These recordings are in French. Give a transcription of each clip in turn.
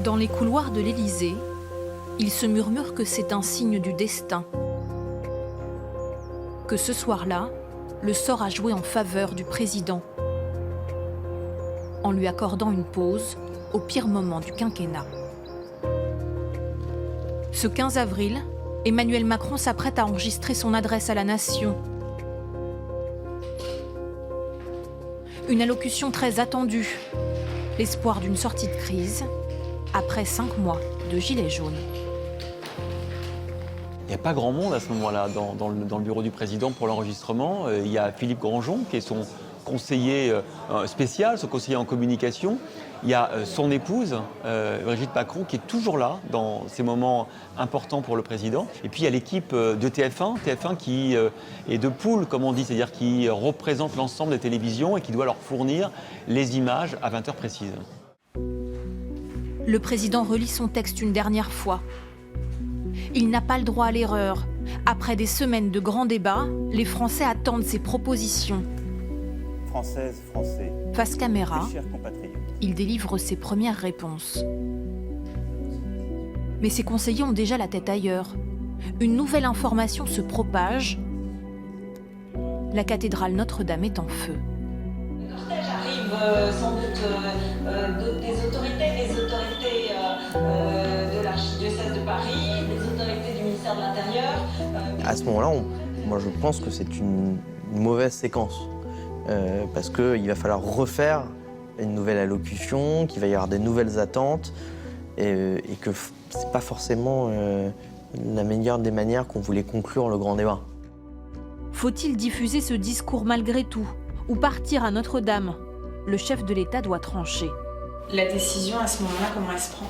Dans les couloirs de l'Élysée, il se murmure que c'est un signe du destin. Que ce soir-là, le sort a joué en faveur du président, en lui accordant une pause au pire moment du quinquennat. Ce 15 avril, Emmanuel Macron s'apprête à enregistrer son adresse à la nation. Une allocution très attendue, l'espoir d'une sortie de crise après 5 mois de gilets jaunes. Il n'y a pas grand monde à ce moment-là dans le bureau du président pour l'enregistrement. Il y a Philippe Grandjean qui est son conseiller spécial, son conseiller en communication. Il y a son épouse, Brigitte Macron, qui est toujours là dans ces moments importants pour le président. Et puis il y a l'équipe de TF1 qui est de poule, comme on dit, c'est-à-dire qui représente l'ensemble des télévisions et qui doit leur fournir les images à 20h précises. Le président relit son texte une dernière fois. Il n'a pas le droit à l'erreur. Après des semaines de grands débats, les Français attendent ses propositions. Françaises, Français, face caméra, mes chers compatriotes, il délivre ses premières réponses. Mais ses conseillers ont déjà la tête ailleurs. Une nouvelle information se propage. La cathédrale Notre-Dame est en feu. Le cortège arrive sans doute des autorités de l'archidiocèse de Paris, des autorités du ministère de l'Intérieur. À ce moment-là, moi je pense que c'est une mauvaise séquence. Parce qu'il va falloir refaire une nouvelle allocution, qu'il va y avoir des nouvelles attentes et que c'est pas forcément la meilleure des manières qu'on voulait conclure le grand débat. Faut-il diffuser ce discours malgré tout ou partir à Notre-Dame? Le chef de l'État doit trancher. La décision à ce moment-là, comment elle se prend?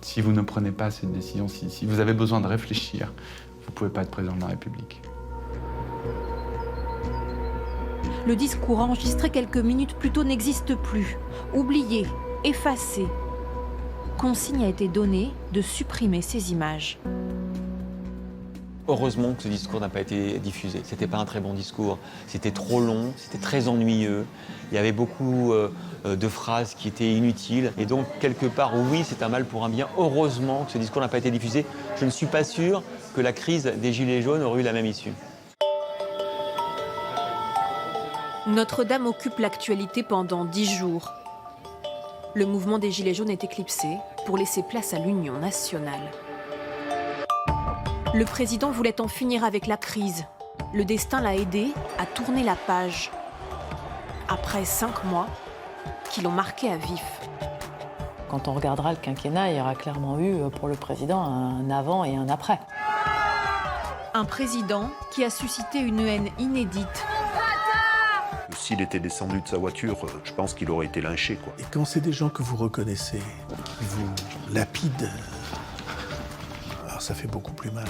Si vous ne prenez pas cette décision, si vous avez besoin de réfléchir, vous ne pouvez pas être président de la République. Le discours enregistré quelques minutes plus tôt n'existe plus. Oublié, effacé. Consigne a été donnée de supprimer ces images. Heureusement que ce discours n'a pas été diffusé. C'était pas un très bon discours. C'était trop long, c'était très ennuyeux. Il y avait beaucoup de phrases qui étaient inutiles. Et donc, quelque part, oui, c'est un mal pour un bien. Heureusement que ce discours n'a pas été diffusé. Je ne suis pas sûr que la crise des Gilets jaunes aurait eu la même issue. Notre-Dame occupe l'actualité pendant 10 jours. Le mouvement des Gilets jaunes est éclipsé pour laisser place à l'Union nationale. Le président voulait en finir avec la crise. Le destin l'a aidé à tourner la page. Après 5 mois qui l'ont marqué à vif. Quand on regardera le quinquennat, il y aura clairement eu pour le président un avant et un après. Un président qui a suscité une haine inédite. S'il était descendu de sa voiture, je pense qu'il aurait été lynché, quoi. Et quand c'est des gens que vous reconnaissez, qui vous lapident, alors ça fait beaucoup plus mal.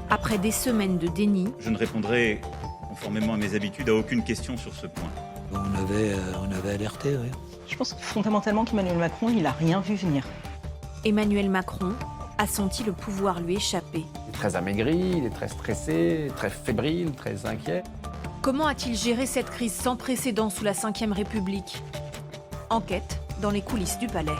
Après des semaines de déni, je ne répondrai, conformément à mes habitudes, à aucune question sur ce point. On avait alerté, oui. Je pense fondamentalement qu'Emmanuel Macron, il n'a rien vu venir. Emmanuel Macron a senti le pouvoir lui échapper. Il est très amaigri, il est très stressé, très fébrile, très inquiet. Comment a-t-il géré cette crise sans précédent sous la Ve République? Enquête dans les coulisses du palais.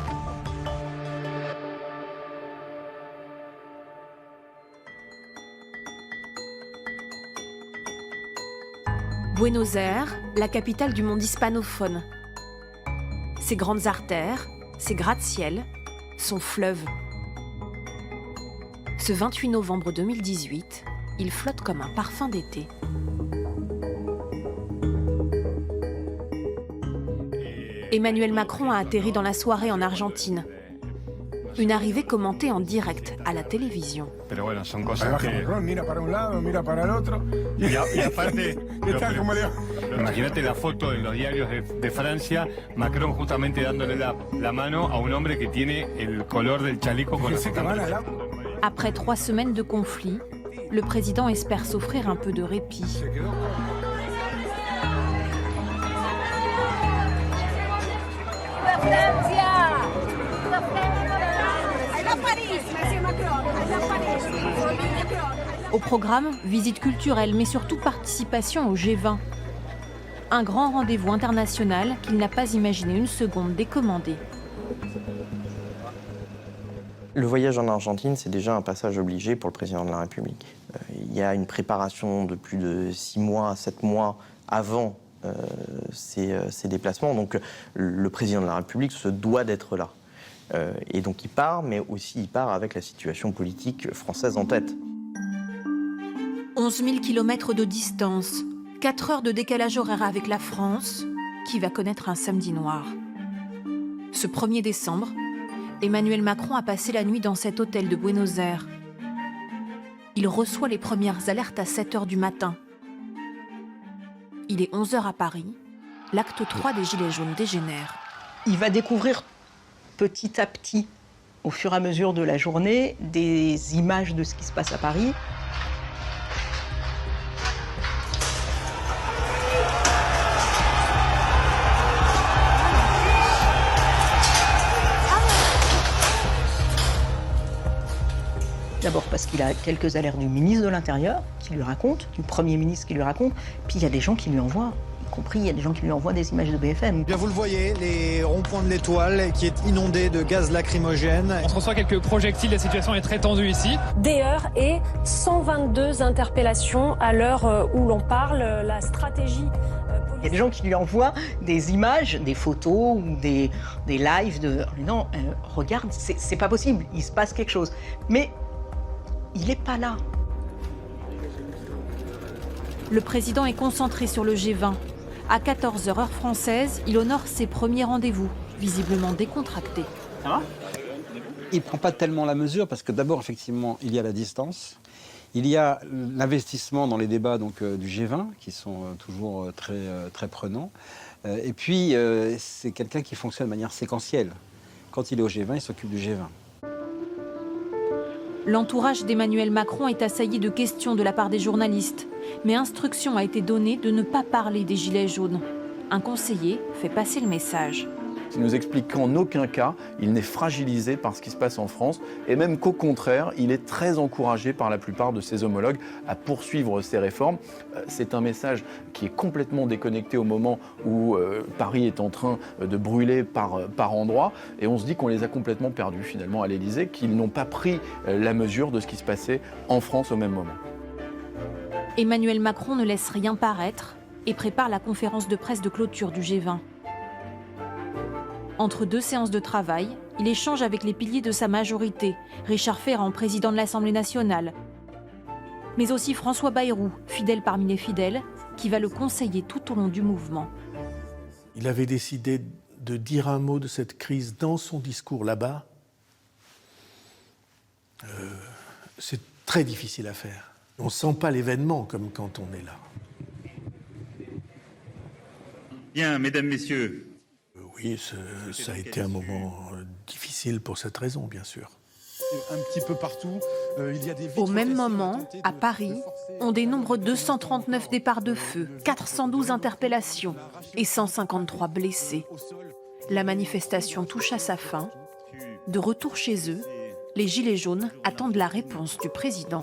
Buenos Aires, la capitale du monde hispanophone. Ses grandes artères, ses gratte-ciel, son fleuve. Ce 28 novembre 2018, il flotte comme un parfum d'été. Emmanuel Macron a atterri dans la soirée en Argentine. Une arrivée commentée en direct à la télévision. Imagínate la photo en los diarios de Francia, Macron justamente dándole la mano a un hombre que tiene el color del chaleco con los estándares. Après 3 semaines de conflit, le président espère s'offrir un peu de répit. Au programme, visite culturelle, mais surtout participation au G20. Un grand rendez-vous international qu'il n'a pas imaginé une seconde décommander. Le voyage en Argentine, c'est déjà un passage obligé pour le président de la République. Il y a une préparation de plus de 6 mois, 7 mois avant ces déplacements. Donc le président de la République se doit d'être là. Et donc il part, mais aussi il part avec la situation politique française en tête. 11 000 kilomètres de distance, 4 heures de décalage horaire avec la France, qui va connaître un samedi noir. Ce 1er décembre, Emmanuel Macron a passé la nuit dans cet hôtel de Buenos Aires. Il reçoit les premières alertes à 7 heures du matin. Il est 11 heures à Paris. L'acte 3 des Gilets jaunes dégénère. Il va découvrir petit à petit, au fur et à mesure de la journée, des images de ce qui se passe à Paris. D'abord parce qu'il a quelques alertes du ministre de l'Intérieur qui lui raconte, du Premier ministre qui lui raconte, puis il y a des gens qui lui envoient, y compris il y a des gens qui lui envoient des images de BFM. Bien vous le voyez, les ronds-points de l'Étoile qui est inondé de gaz lacrymogène. On se reçoit quelques projectiles, la situation est très tendue ici. Des heurts et 122 interpellations à l'heure où l'on parle. La stratégie... Il y a des gens qui lui envoient des images, des photos ou des lives de... Non, regarde, c'est pas possible, il se passe quelque chose. Mais il n'est pas là. Le président est concentré sur le G20. À 14h heure française, il honore ses premiers rendez-vous, visiblement décontractés. Ça va ? Il ne prend pas tellement la mesure parce que d'abord, effectivement, il y a la distance. Il y a l'investissement dans les débats donc, du G20, qui sont toujours très prenants. Et puis, c'est quelqu'un qui fonctionne de manière séquentielle. Quand il est au G20, il s'occupe du G20. L'entourage d'Emmanuel Macron est assailli de questions de la part des journalistes. Mais instruction a été donnée de ne pas parler des Gilets jaunes. Un conseiller fait passer le message. Il nous explique qu'en aucun cas, il n'est fragilisé par ce qui se passe en France et même qu'au contraire, il est très encouragé par la plupart de ses homologues à poursuivre ces réformes. C'est un message qui est complètement déconnecté au moment où Paris est en train de brûler par endroits et on se dit qu'on les a complètement perdus finalement à l'Élysée, qu'ils n'ont pas pris la mesure de ce qui se passait en France au même moment. Emmanuel Macron ne laisse rien paraître et prépare la conférence de presse de clôture du G20. Entre 2 séances de travail, il échange avec les piliers de sa majorité, Richard Ferrand, président de l'Assemblée nationale, mais aussi François Bayrou, fidèle parmi les fidèles, qui va le conseiller tout au long du mouvement. Il avait décidé de dire un mot de cette crise dans son discours là-bas. C'est très difficile à faire. On ne sent pas l'événement comme quand on est là. Bien, mesdames, messieurs. Oui, ça a été un moment difficile pour cette raison, bien sûr. Un petit peu partout, il y a des... Au même moment, à Paris, on dénombre 239 départs de feu, 412 interpellations et 153 blessés. La manifestation touche à sa fin. De retour chez eux, les Gilets jaunes attendent la réponse du président.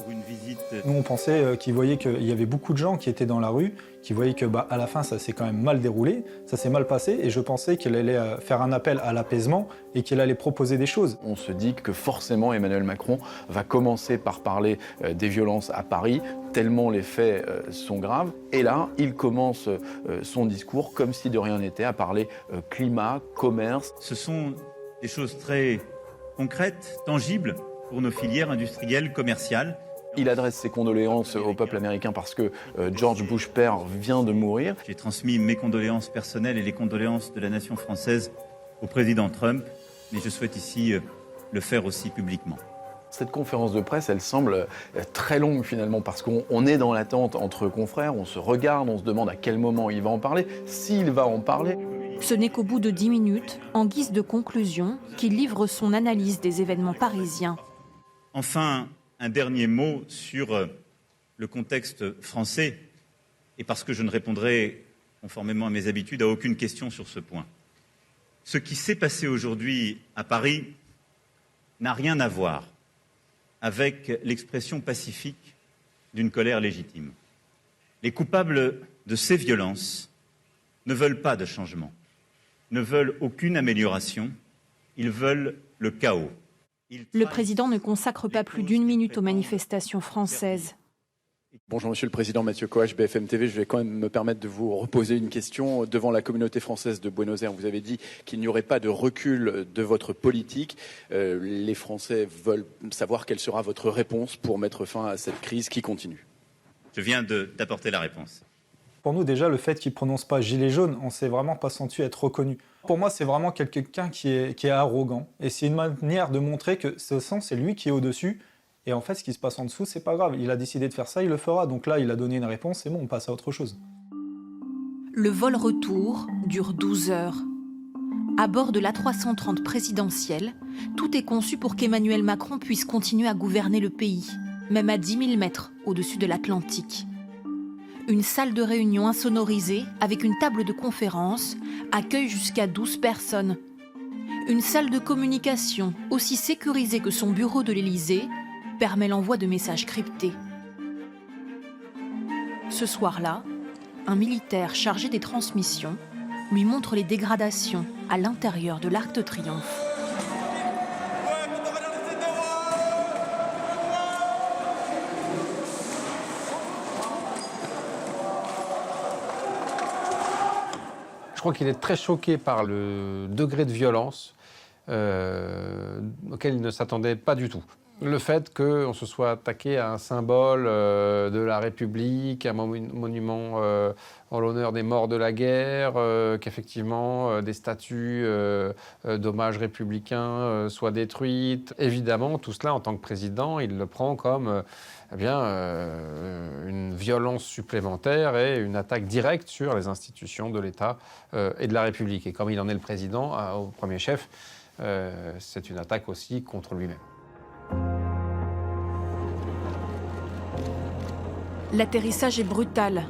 Nous, on pensait qu'il voyait qu'il y avait beaucoup de gens qui étaient dans la rue, qui voyaient que, à la fin, ça s'est quand même mal déroulé, ça s'est mal passé, et je pensais qu'il allait faire un appel à l'apaisement et qu'il allait proposer des choses. On se dit que forcément Emmanuel Macron va commencer par parler des violences à Paris, tellement les faits sont graves. Et là, il commence son discours comme si de rien n'était, à parler climat, commerce. Ce sont des choses très concrètes, tangibles pour nos filières industrielles, commerciales. Il adresse ses condoléances au peuple américain parce que George Bush père vient de mourir. J'ai transmis mes condoléances personnelles et les condoléances de la nation française au président Trump, mais je souhaite ici le faire aussi publiquement. Cette conférence de presse, elle semble très longue finalement parce qu'on est dans l'attente entre confrères, on se regarde, on se demande à quel moment il va en parler, s'il va en parler. Ce n'est qu'au bout de 10 minutes, en guise de conclusion, qu'il livre son analyse des événements parisiens. Enfin, un dernier mot sur le contexte français, et parce que je ne répondrai, conformément à mes habitudes, à aucune question sur ce point. Ce qui s'est passé aujourd'hui à Paris n'a rien à voir avec l'expression pacifique d'une colère légitime. Les coupables de ces violences ne veulent pas de changement, ne veulent aucune amélioration, ils veulent le chaos. Le président ne consacre pas plus d'1 minute aux manifestations françaises. Bonjour Monsieur le Président, Mathieu Coache, BFM TV. Je vais quand même me permettre de vous reposer une question. Devant la communauté française de Buenos Aires, vous avez dit qu'il n'y aurait pas de recul de votre politique. Les Français veulent savoir quelle sera votre réponse pour mettre fin à cette crise qui continue. Je viens d'apporter la réponse. Pour nous, déjà, le fait qu'il ne prononce pas « gilet jaune », on ne s'est vraiment pas senti être reconnu. Pour moi, c'est vraiment quelqu'un qui est arrogant. Et c'est une manière de montrer que c'est lui qui est au-dessus. Et en fait, ce qui se passe en dessous, c'est pas grave. Il a décidé de faire ça, il le fera. Donc là, il a donné une réponse, c'est bon, on passe à autre chose. Le vol retour dure 12 heures. À bord de l'A330 présidentielle, tout est conçu pour qu'Emmanuel Macron puisse continuer à gouverner le pays, même à 10 000 mètres au-dessus de l'Atlantique. Une salle de réunion insonorisée avec une table de conférence accueille jusqu'à 12 personnes. Une salle de communication aussi sécurisée que son bureau de l'Élysée permet l'envoi de messages cryptés. Ce soir-là, un militaire chargé des transmissions lui montre les dégradations à l'intérieur de l'Arc de Triomphe. Je crois qu'il est très choqué par le degré de violence auquel il ne s'attendait pas du tout. Le fait qu'on se soit attaqué à un symbole de la République, un monument en l'honneur des morts de la guerre, qu'effectivement des statues d'hommages républicains soient détruites. Évidemment, tout cela, en tant que président, il le prend comme une violence supplémentaire et une attaque directe sur les institutions de l'État et de la République. Et comme il en est le président, au premier chef, c'est une attaque aussi contre lui-même. L'atterrissage est brutal.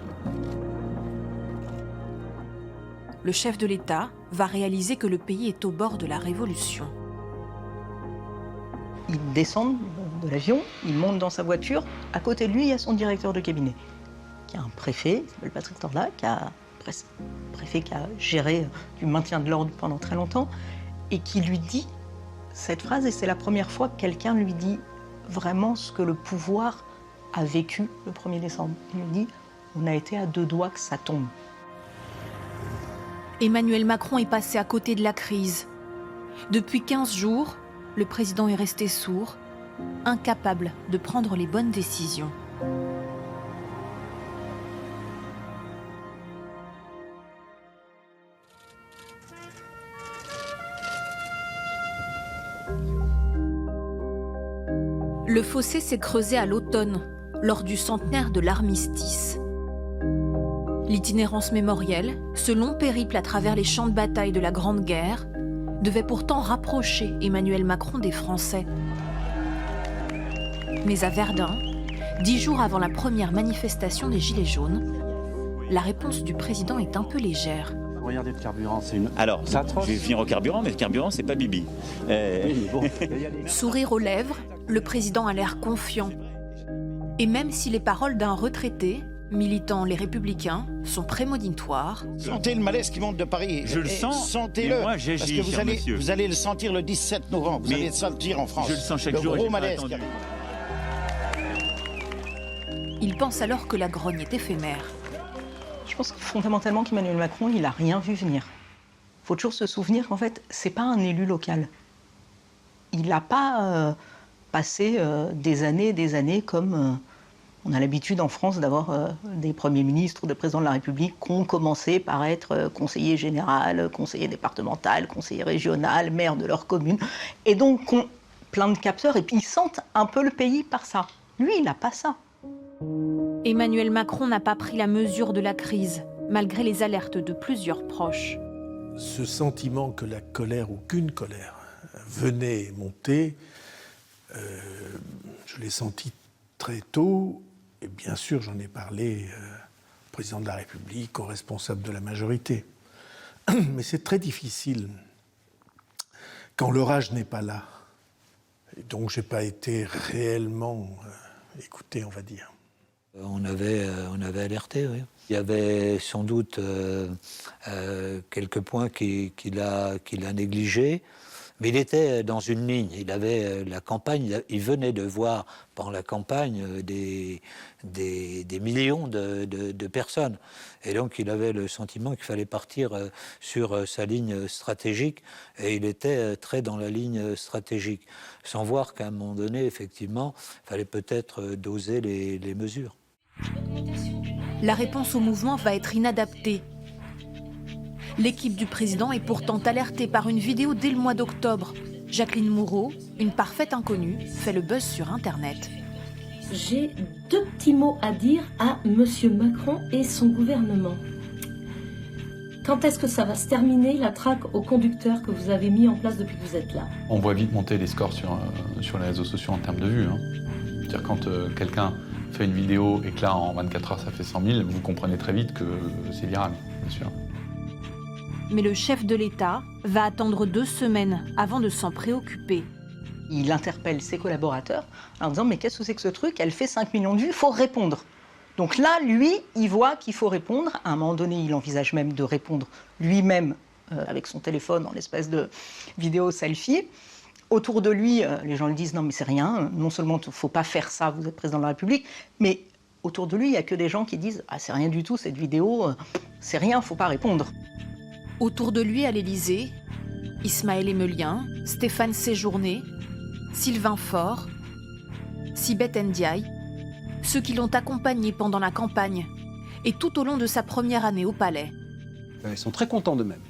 Le chef de l'État va réaliser que le pays est au bord de la révolution. Il descend de l'avion, il monte dans sa voiture. À côté de lui, il y a son directeur de cabinet, qui est un préfet, il s'appelle Patrick Torla, préfet qui a géré du maintien de l'ordre pendant très longtemps, et qui lui dit cette phrase, et c'est la première fois que quelqu'un lui dit vraiment ce que le pouvoir a vécu le 1er décembre. Il lui dit « on a été à 2 doigts que ça tombe ». Emmanuel Macron est passé à côté de la crise. Depuis 15 jours, le président est resté sourd, incapable de prendre les bonnes décisions. Le fossé s'est creusé à l'automne, lors du centenaire de l'armistice. L'itinérance mémorielle, ce long périple à travers les champs de bataille de la Grande Guerre, devait pourtant rapprocher Emmanuel Macron des Français. Mais à Verdun, 10 jours avant la première manifestation des Gilets jaunes, la réponse du président est un peu légère. Regardez le carburant, c'est une... Alors, je vais finir au carburant, mais le carburant, c'est pas Bibi. Sourire aux lèvres, le président a l'air confiant. Et même si les paroles d'un retraité, militant Les Républicains, sont prémonitoires... Sentez le malaise qui monte de Paris. Je le sens, sentez-le. Moi, j'agis, parce que vous allez le sentir le 17 novembre. Vous allez le sentir en France. Je le sens chaque jour. Gros malaise. Il pense alors que la grogne est éphémère. Je pense fondamentalement qu'Emmanuel Macron, il n'a rien vu venir. Il faut toujours se souvenir qu'en fait, ce n'est pas un élu local. Il n'a pas passé des années comme on a l'habitude en France d'avoir des premiers ministres ou des présidents de la République qui ont commencé par être conseiller général, conseiller départemental, conseiller régional, maire de leur commune, et donc ont plein de capteurs, et puis ils sentent un peu le pays par ça. Lui, il n'a pas ça. Emmanuel Macron n'a pas pris la mesure de la crise, malgré les alertes de plusieurs proches. Ce sentiment que la colère ou qu'une colère venait monter, je l'ai senti très tôt, et bien sûr j'en ai parlé au président de la République, aux responsables de la majorité. Mais c'est très difficile quand l'orage n'est pas là. Et donc je n'ai pas été réellement écouté, on va dire. On avait alerté, oui. Il y avait sans doute quelques points qu'il a négligés. Mais il était dans une ligne. Il avait la campagne, il venait de voir pendant la campagne des millions de personnes. Et donc il avait le sentiment qu'il fallait partir sur sa ligne stratégique. Et il était très dans la ligne stratégique, sans voir qu'à un moment donné, effectivement, il fallait peut-être doser les mesures. La réponse au mouvement va être inadaptée. L'équipe du président est pourtant alertée par une vidéo dès le mois d'octobre. Jacqueline Moureau, une parfaite inconnue, fait le buzz sur Internet. J'ai 2 petits mots à dire à M. Macron et son gouvernement. Quand est-ce que ça va se terminer, la traque aux conducteurs que vous avez mis en place depuis que vous êtes là? On voit vite monter les scores sur les réseaux sociaux en termes de vues. C'est-à-dire quand quelqu'un fait une vidéo et que là, en 24 heures, ça fait 100 000, vous comprenez très vite que c'est viral, bien sûr. Mais le chef de l'État va attendre 2 semaines avant de s'en préoccuper. Il interpelle ses collaborateurs en disant « Mais qu'est-ce que c'est que ce truc? Elle fait 5 millions de vues, il faut répondre ». Donc là, lui, il voit qu'il faut répondre. À un moment donné, il envisage même de répondre lui-même avec son téléphone en l'espèce de vidéo selfie. Autour de lui, les gens lui disent « Non mais c'est rien, non seulement il ne faut pas faire ça, vous êtes président de la République », mais autour de lui, il n'y a que des gens qui disent « Ah c'est rien du tout, cette vidéo, c'est rien, il ne faut pas répondre ». Autour de lui à l'Élysée, Ismaël Emelien, Stéphane Séjourné, Sylvain Faure, Sibeth Ndiaye, ceux qui l'ont accompagné pendant la campagne et tout au long de sa première année au palais. Ils sont très contents d'eux-mêmes.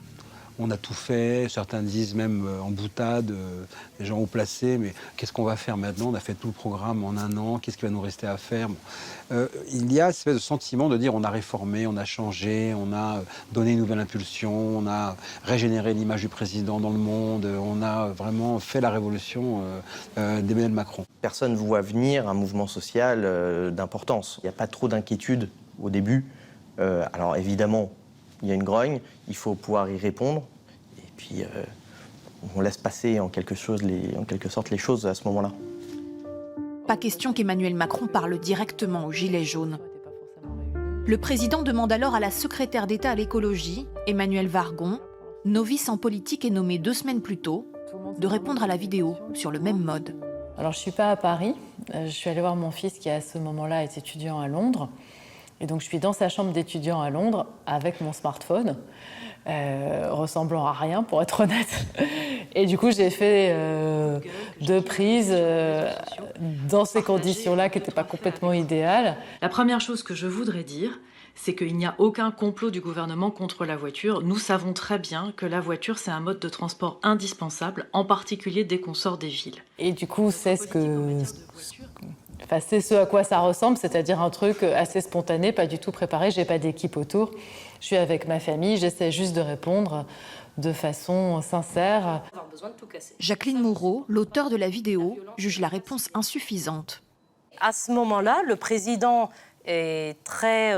On a tout fait, certains disent même en boutade, des gens haut placés, mais qu'est-ce qu'on va faire maintenant? On a fait tout le programme en 1 an, qu'est-ce qui va nous rester à faire? Il y a cette espèce de sentiment de dire on a réformé, on a changé, on a donné une nouvelle impulsion, on a régénéré l'image du président dans le monde, on a vraiment fait la révolution d'Emmanuel Macron. Personne ne voit venir un mouvement social d'importance. Il n'y a pas trop d'inquiétude au début. Alors évidemment, il y a une grogne, il faut pouvoir y répondre. Et puis, on laisse passer en quelque sorte les choses à ce moment-là. Pas question qu'Emmanuel Macron parle directement aux Gilets jaunes. Le président demande alors à la secrétaire d'État à l'écologie, Emmanuelle Wargon, novice en politique et nommée 2 semaines plus tôt, de répondre à la vidéo sur le même mode. Alors je ne suis pas à Paris, je suis allée voir mon fils qui à ce moment-là est étudiant à Londres. Et donc je suis dans sa chambre d'étudiant à Londres avec mon smartphone, ressemblant à rien pour être honnête. Et du coup j'ai fait 2 prises dans ces conditions-là qui n'étaient pas complètement idéales. La première chose que je voudrais dire, c'est qu'il n'y a aucun complot du gouvernement contre la voiture. Nous savons très bien que la voiture, c'est un mode de transport indispensable, en particulier dès qu'on sort des villes. Et du coup, c'est ce à quoi ça ressemble, c'est-à-dire un truc assez spontané, pas du tout préparé, j'ai pas d'équipe autour. Je suis avec ma famille, j'essaie juste de répondre de façon sincère. Jacqueline Moureau, l'auteure de la vidéo, juge la réponse insuffisante. À ce moment-là, le président est très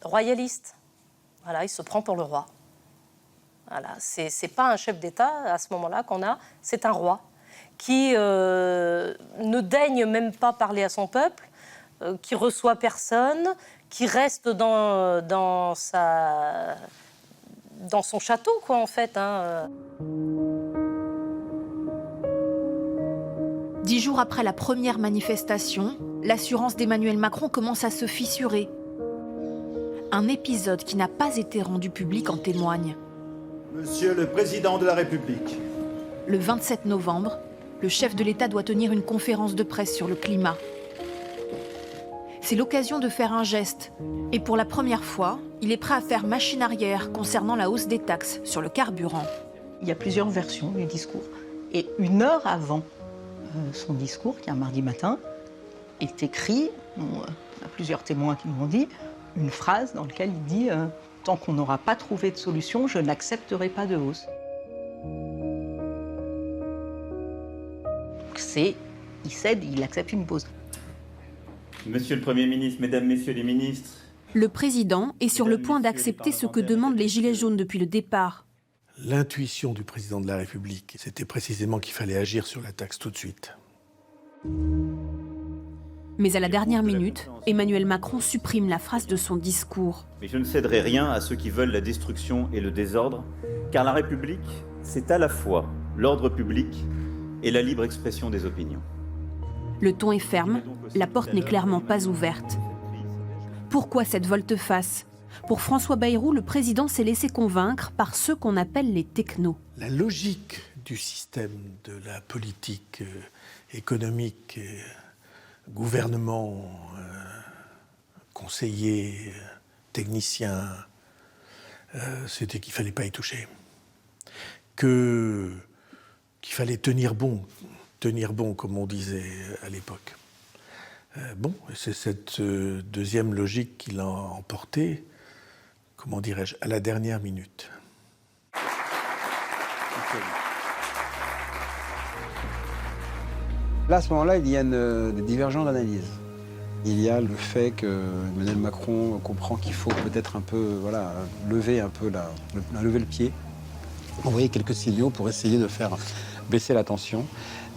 royaliste. Voilà, il se prend pour le roi. Voilà, c'est pas un chef d'État à ce moment-là qu'on a, c'est un roi qui ne daigne même pas parler à son peuple, qui reçoit personne, qui reste dans son château, quoi, en fait. 10 jours après la première manifestation, l'assurance d'Emmanuel Macron commence à se fissurer. Un épisode qui n'a pas été rendu public en témoigne. Monsieur le Président de la République. Le 27 novembre, le chef de l'État doit tenir une conférence de presse sur le climat. C'est l'occasion de faire un geste. Et pour la première fois, il est prêt à faire machine arrière concernant la hausse des taxes sur le carburant. Il y a plusieurs versions du discours. Et 1 heure avant son discours, qui est un mardi matin, est écrit, il y a plusieurs témoins qui m'ont dit, une phrase dans laquelle il dit « Tant qu'on n'aura pas trouvé de solution, je n'accepterai pas de hausse ». Il cède, il accepte une pause. Monsieur le Premier ministre, Mesdames, Messieurs les ministres. Le président est sur le point d'accepter ce que demandent les Gilets jaunes depuis le départ. L'intuition du président de la République, c'était précisément qu'il fallait agir sur la taxe tout de suite. Mais à la dernière minute, Emmanuel Macron supprime la phrase de son discours. Mais je ne céderai rien à ceux qui veulent la destruction et le désordre, car la République, c'est à la fois l'ordre public et la libre expression des opinions. Le ton est ferme, la porte n'est clairement pas ouverte. Pourquoi cette volte-face ? Pour François Bayrou, le président s'est laissé convaincre par ceux qu'on appelle les technos. La logique du système de la politique économique, gouvernement, conseillers, techniciens, c'était qu'il ne fallait pas y toucher. Qu'il fallait tenir bon comme on disait à l'époque. C'est cette deuxième logique qui l'a emporté, comment dirais-je, à la dernière minute. Là, à ce moment-là, il y a des divergences d'analyse. Il y a le fait que Emmanuel Macron comprend qu'il faut peut-être un peu, lever le pied, envoyer quelques signaux pour essayer de faire baisser la tension.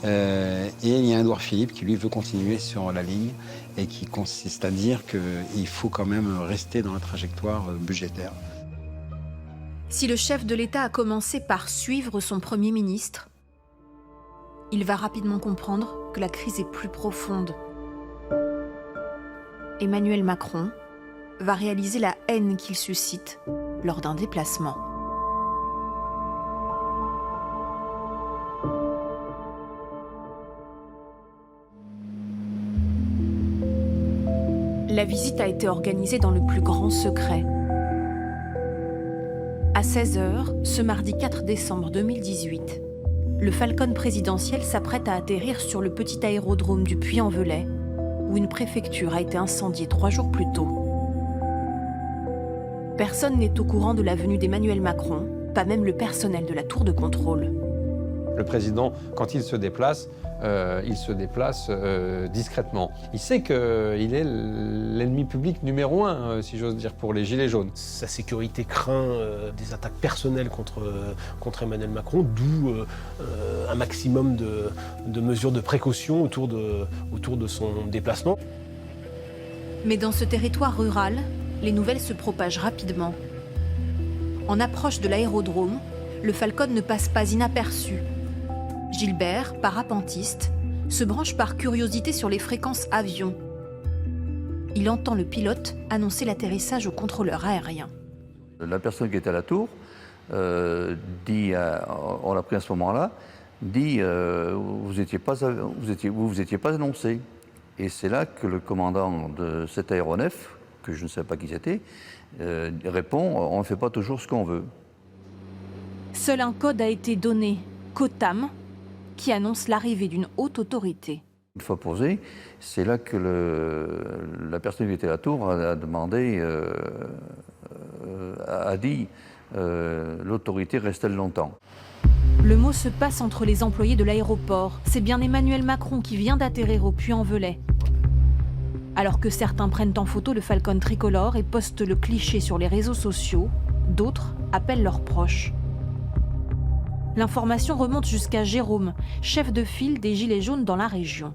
Et il y a Édouard Philippe qui, lui, veut continuer sur la ligne et qui consiste à dire qu'il faut quand même rester dans la trajectoire budgétaire. Si le chef de l'État a commencé par suivre son Premier ministre, il va rapidement comprendre que la crise est plus profonde. Emmanuel Macron va réaliser la haine qu'il suscite lors d'un déplacement. La visite a été organisée dans le plus grand secret. À 16h, ce mardi 4 décembre 2018, le Falcon présidentiel s'apprête à atterrir sur le petit aérodrome du Puy-en-Velay, où une préfecture a été incendiée 3 jours plus tôt. Personne n'est au courant de la venue d'Emmanuel Macron, pas même le personnel de la tour de contrôle. Le président, quand il se déplace discrètement. Il sait qu'il est l'ennemi public numéro 1, si j'ose dire, pour les Gilets jaunes. Sa sécurité craint des attaques personnelles contre Emmanuel Macron, d'où un maximum de mesures de précaution autour de son déplacement. Mais dans ce territoire rural, les nouvelles se propagent rapidement. En approche de l'aérodrome, le Falcon ne passe pas inaperçu. Gilbert, parapentiste, se branche par curiosité sur les fréquences avions. Il entend le pilote annoncer l'atterrissage au contrôleur aérien. La personne qui était à la tour dit, on l'a pris à ce moment-là, dit vous étiez pas annoncé. Et c'est là que le commandant de cet aéronef, que je ne sais pas qui c'était, répond on ne fait pas toujours ce qu'on veut. Seul un code a été donné, COTAM, qui annonce l'arrivée d'une haute autorité. Une fois posé, c'est là que la personne qui était à la tour a demandé, a dit l'autorité reste-t-elle longtemps ? Le mot se passe entre les employés de l'aéroport. C'est bien Emmanuel Macron qui vient d'atterrir au Puy-en-Velay. Alors que certains prennent en photo le Falcon tricolore et postent le cliché sur les réseaux sociaux, d'autres appellent leurs proches. L'information remonte jusqu'à Jérôme, chef de file des Gilets jaunes dans la région.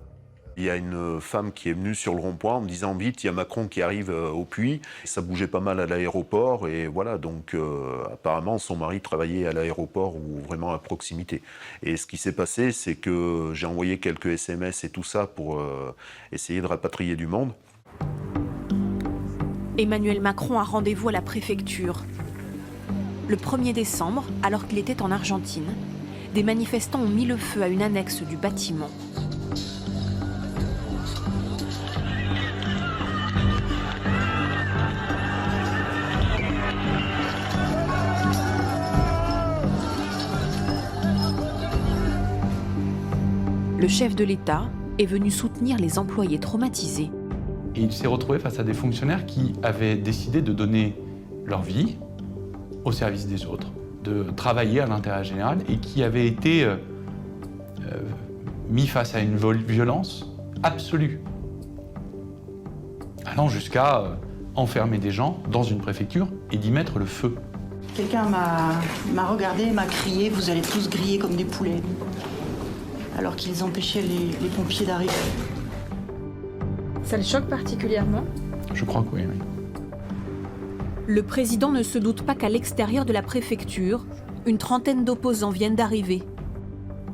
Il y a une femme qui est venue sur le rond-point en me disant vite, il y a Macron qui arrive au Puy. Ça bougeait pas mal à l'aéroport et voilà, donc apparemment son mari travaillait à l'aéroport ou vraiment à proximité. Et ce qui s'est passé, c'est que j'ai envoyé quelques SMS et tout ça pour essayer de rapatrier du monde. Emmanuel Macron a rendez-vous à la préfecture. Le 1er décembre, alors qu'il était en Argentine, des manifestants ont mis le feu à une annexe du bâtiment. Le chef de l'État est venu soutenir les employés traumatisés. Et il s'est retrouvé face à des fonctionnaires qui avaient décidé de donner leur vie au service des autres, de travailler à l'intérêt général et qui avaient été mis face à une violence absolue, allant jusqu'à enfermer des gens dans une préfecture et d'y mettre le feu. Quelqu'un m'a regardé et m'a crié « Vous allez tous griller comme des poulets », alors qu'ils empêchaient les pompiers d'arriver. Ça le choque particulièrement ? Je crois que oui. Le président ne se doute pas qu'à l'extérieur de la préfecture, une trentaine d'opposants viennent d'arriver.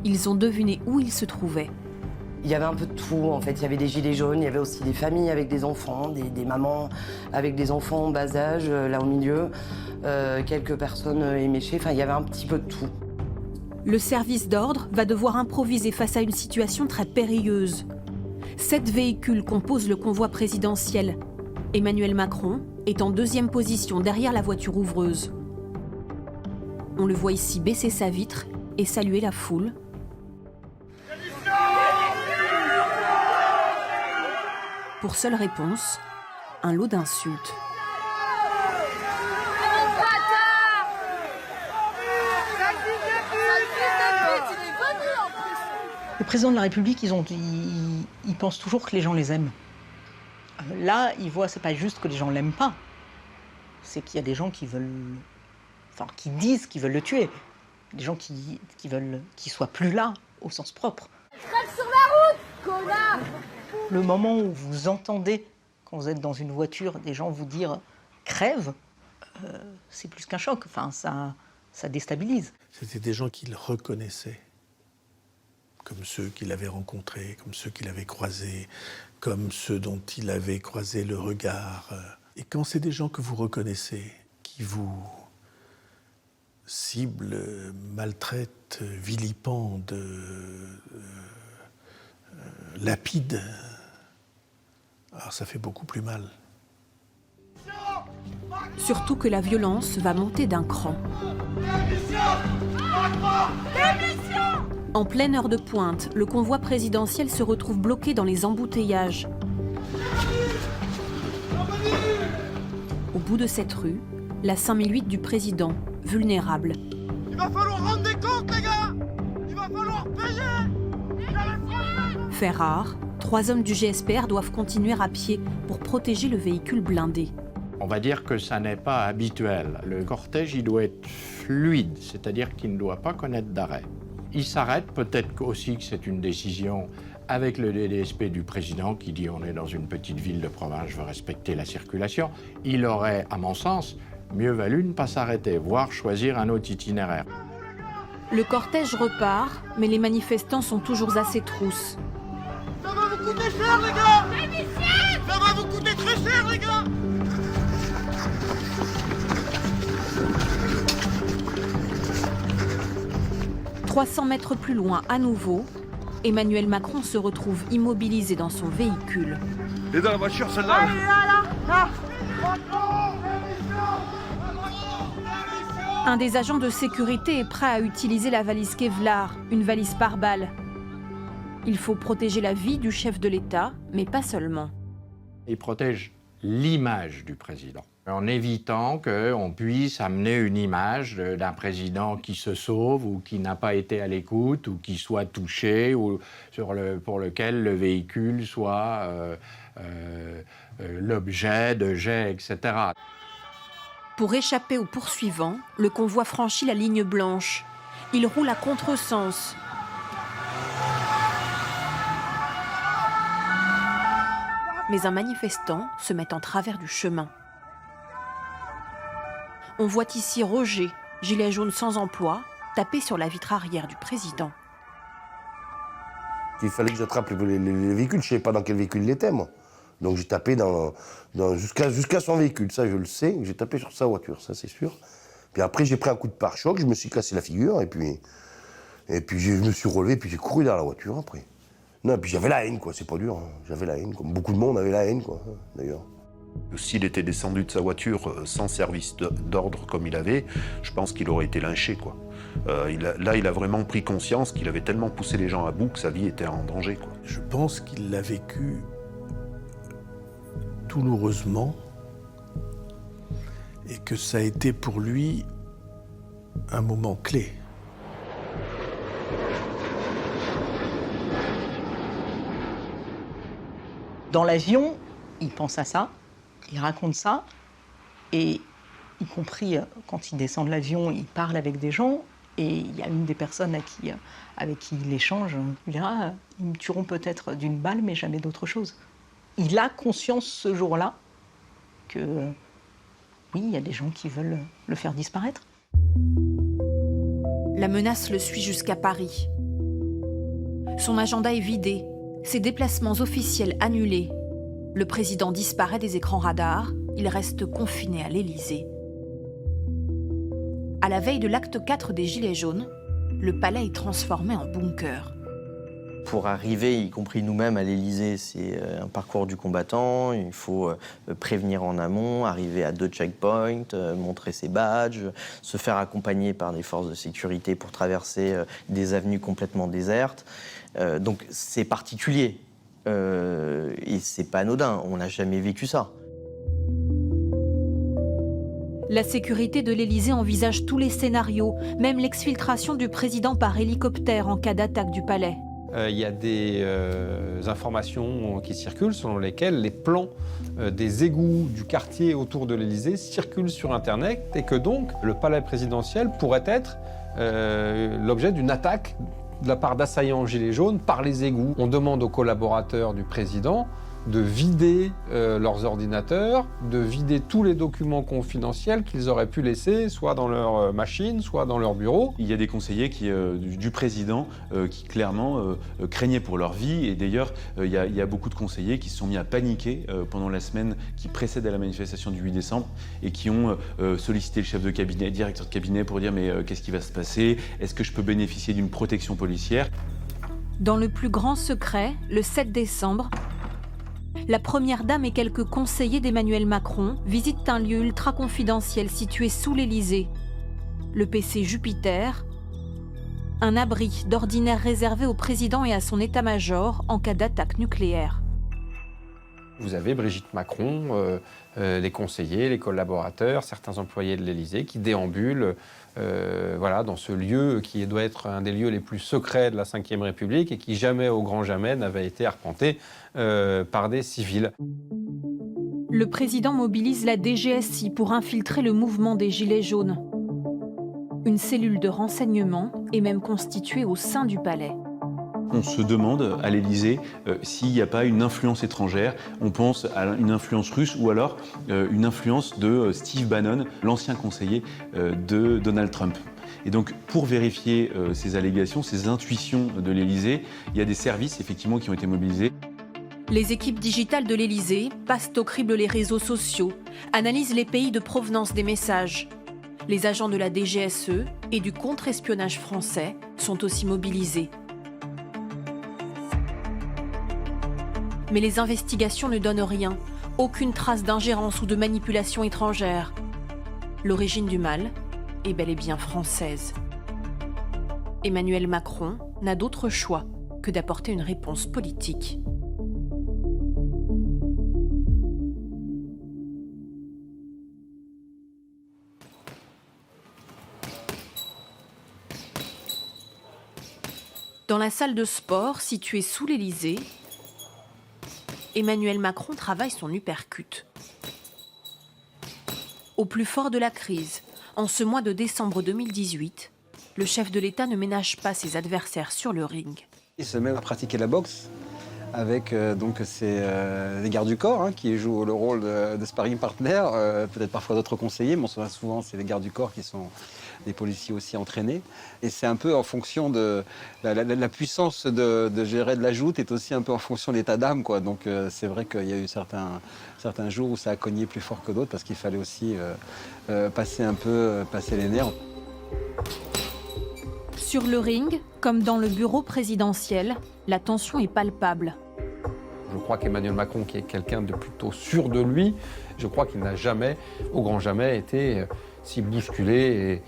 Ils ont deviné où il se trouvait. Il y avait un peu de tout, en fait. Il y avait des gilets jaunes, il y avait aussi des familles avec des enfants, des mamans avec des enfants en bas âge, là au milieu, quelques personnes éméchées, enfin, il y avait un petit peu de tout. Le service d'ordre va devoir improviser face à une situation très périlleuse. 7 véhicules composent le convoi présidentiel. Emmanuel Macron est en deuxième position derrière la voiture ouvreuse. On le voit ici baisser sa vitre et saluer la foule. Pour seule réponse, un lot d'insultes. Le président de la République, ils pensent toujours que les gens les aiment. Là, ils voient, c'est pas juste que les gens l'aiment pas, c'est qu'il y a des gens qui veulent, enfin, qui disent qu'ils veulent le tuer, des gens qui veulent qu'il soit plus là au sens propre. Crève sur la route, connard! Le moment où vous entendez, quand vous êtes dans une voiture, des gens vous dire crève, c'est plus qu'un choc. Enfin, ça déstabilise. C'était des gens qu'il reconnaissait, comme ceux qu'il avait rencontrés, comme ceux qu'il avait croisés, comme ceux dont il avait croisé le regard. Et quand c'est des gens que vous reconnaissez, qui vous ciblent, maltraitent, vilipendent, lapident, alors ça fait beaucoup plus mal. Surtout que la violence va monter d'un cran. En pleine heure de pointe, le convoi présidentiel se retrouve bloqué dans les embouteillages. Au bout de cette rue, la 5008 du président, vulnérable. Il va falloir rendre des comptes, les gars! Il va falloir payer! Fait rare, 3 hommes du GSPR doivent continuer à pied pour protéger le véhicule blindé. On va dire que ça n'est pas habituel. Le cortège, il doit être fluide, c'est-à-dire qu'il ne doit pas connaître d'arrêt. Il s'arrête, peut-être aussi que c'est une décision avec le DDSP du président qui dit on est dans une petite ville de province, je veux respecter la circulation. Il aurait, à mon sens, mieux valu ne pas s'arrêter, voire choisir un autre itinéraire. Le cortège repart, mais les manifestants sont toujours à ses trousses. Ça va vous coûter cher, les gars! Ça va vous coûter très cher, les gars! 300 mètres plus loin, à nouveau, Emmanuel Macron se retrouve immobilisé dans son véhicule. Et dans la voiture, celle-là! Allez, là! Un des agents de sécurité est prêt à utiliser la valise Kevlar, une valise par balle. Il faut protéger la vie du chef de l'État, mais pas seulement. Il protège l'image du président, en évitant qu'on puisse amener une image d'un président qui se sauve ou qui n'a pas été à l'écoute ou qui soit touché ou pour lequel le véhicule soit l'objet de jets, etc. Pour échapper aux poursuivants, le convoi franchit la ligne blanche. Il roule à contresens. Mais un manifestant se met en travers du chemin. On voit ici Roger, gilet jaune sans emploi, taper sur la vitre arrière du président. Il fallait que j'attrape les véhicules, je ne savais pas dans quel véhicule il était, moi. Donc j'ai tapé jusqu'à son véhicule, ça je le sais, j'ai tapé sur sa voiture, ça c'est sûr. Puis après j'ai pris un coup de pare-choc, je me suis cassé la figure, et puis je me suis relevé, puis j'ai couru dans la voiture après. Non, et puis j'avais la haine, quoi, c'est pas dur, hein. J'avais la haine, comme beaucoup de monde avait la haine, quoi, d'ailleurs. S'il était descendu de sa voiture sans service d'ordre comme il avait, je pense qu'il aurait été lynché, quoi. Là, il a vraiment pris conscience qu'il avait tellement poussé les gens à bout que sa vie était en danger, quoi. Je pense qu'il l'a vécu douloureusement et que ça a été pour lui un moment clé. Dans l'avion, il pense à ça, il raconte ça, et y compris quand il descend de l'avion, il parle avec des gens, et il y a une des personnes avec qui il échange, il dira « ils me tueront peut-être d'une balle, mais jamais d'autre chose ». Il a conscience ce jour-là que, oui, il y a des gens qui veulent le faire disparaître. La menace le suit jusqu'à Paris. Son agenda est vidé, ses déplacements officiels annulés. Le président disparaît des écrans radars, il reste confiné à l'Élysée. À la veille de l'acte 4 des Gilets jaunes, le palais est transformé en bunker. Pour arriver, y compris nous-mêmes à l'Élysée, c'est un parcours du combattant. Il faut prévenir en amont, arriver à 2 checkpoints, montrer ses badges, se faire accompagner par des forces de sécurité pour traverser des avenues complètement désertes. Donc c'est particulier et c'est pas anodin. On n'a jamais vécu ça. La sécurité de l'Élysée envisage tous les scénarios, même l'exfiltration du président par hélicoptère en cas d'attaque du palais. Il y a des informations qui circulent selon lesquelles les plans des égouts du quartier autour de l'Élysée circulent sur Internet et que donc le palais présidentiel pourrait être l'objet d'une attaque de la part d'assaillants gilets jaunes par les égouts. On demande aux collaborateurs du président de vider leurs ordinateurs, de vider tous les documents confidentiels qu'ils auraient pu laisser, soit dans leur machine, soit dans leur bureau. Il y a des conseillers du président qui clairement craignaient pour leur vie. Et d'ailleurs, il y a beaucoup de conseillers qui se sont mis à paniquer pendant la semaine qui précède à la manifestation du 8 décembre et qui ont sollicité le chef de cabinet, directeur de cabinet pour dire mais qu'est-ce qui va se passer? Est-ce que je peux bénéficier d'une protection policière? Dans le plus grand secret, le 7 décembre, la première dame et quelques conseillers d'Emmanuel Macron visitent un lieu ultra confidentiel situé sous l'Élysée, le PC Jupiter, un abri d'ordinaire réservé au président et à son état-major en cas d'attaque nucléaire. Vous avez Brigitte Macron, les conseillers, les collaborateurs, certains employés de l'Élysée qui déambulent dans ce lieu qui doit être un des lieux les plus secrets de la Ve République et qui jamais, au grand jamais, n'avait été arpenté par des civils. Le président mobilise la DGSI pour infiltrer le mouvement des Gilets jaunes. Une cellule de renseignement est même constituée au sein du palais. On se demande à l'Élysée s'il n'y a pas une influence étrangère. On pense à une influence russe ou alors une influence de Steve Bannon, l'ancien conseiller de Donald Trump. Et donc, pour vérifier ces allégations, ces intuitions de l'Élysée, il y a des services effectivement qui ont été mobilisés. Les équipes digitales de l'Élysée passent au crible les réseaux sociaux, analysent les pays de provenance des messages. Les agents de la DGSE et du contre-espionnage français sont aussi mobilisés. Mais les investigations ne donnent rien, aucune trace d'ingérence ou de manipulation étrangère. L'origine du mal est bel et bien française. Emmanuel Macron n'a d'autre choix que d'apporter une réponse politique. Dans la salle de sport située sous l'Élysée, Emmanuel Macron travaille son uppercut. Au plus fort de la crise, en ce mois de décembre 2018, le chef de l'État ne ménage pas ses adversaires sur le ring. Il se met à pratiquer la boxe avec les gardes du corps qui jouent le rôle de sparring partner, peut-être parfois d'autres conseillers, mais souvent c'est les gardes du corps qui sont des policiers aussi entraînés. Et c'est un peu en fonction de la puissance de gérer de la joute est aussi un peu en fonction de l'état d'âme, quoi. Donc c'est vrai qu'il y a eu certains jours où ça a cogné plus fort que d'autres parce qu'il fallait aussi passer les nerfs. Sur le ring, comme dans le bureau présidentiel, la tension est palpable. Je crois qu'Emmanuel Macron, qui est quelqu'un de plutôt sûr de lui, je crois qu'il n'a jamais, au grand jamais, été si bousculé,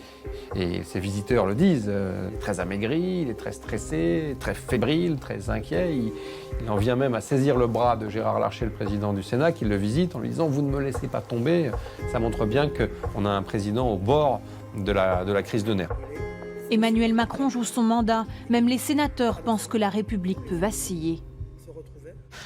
et ses visiteurs le disent, il est très amaigri, il est très stressé, très fébrile, très inquiet. Il en vient même à saisir le bras de Gérard Larcher, le président du Sénat, qui le visite en lui disant « Vous ne me laissez pas tomber ». Ça montre bien qu'on a un président au bord de la crise de nerfs. Emmanuel Macron joue son mandat. Même les sénateurs pensent que la République peut vaciller.